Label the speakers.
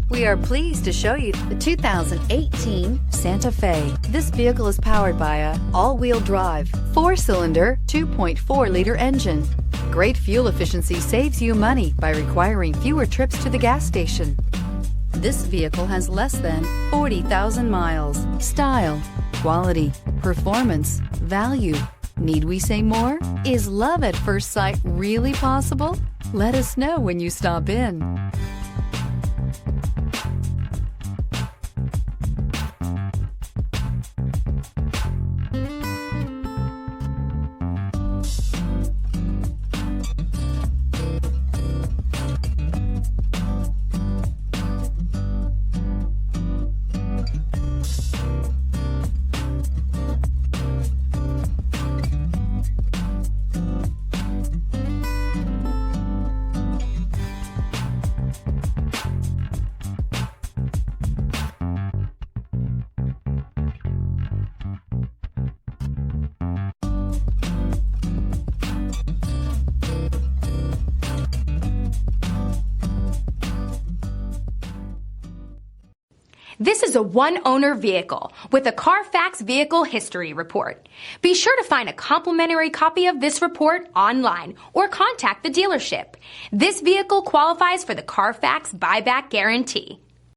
Speaker 1: We are pleased to show you the 2018 Santa Fe. This vehicle is powered by a all-wheel drive, 4-cylinder, 2.4-liter engine. Great fuel efficiency saves you money by requiring fewer trips to the gas station. This vehicle has less than 40,000 miles. Style, quality, performance, value. Need we say more? Is love at first sight really possible? Let us know when you stop in.
Speaker 2: This is a one-owner vehicle with a Carfax Vehicle History Report. Be sure to find a complimentary copy of this report online or contact the dealership. This vehicle qualifies for the Carfax Buyback Guarantee.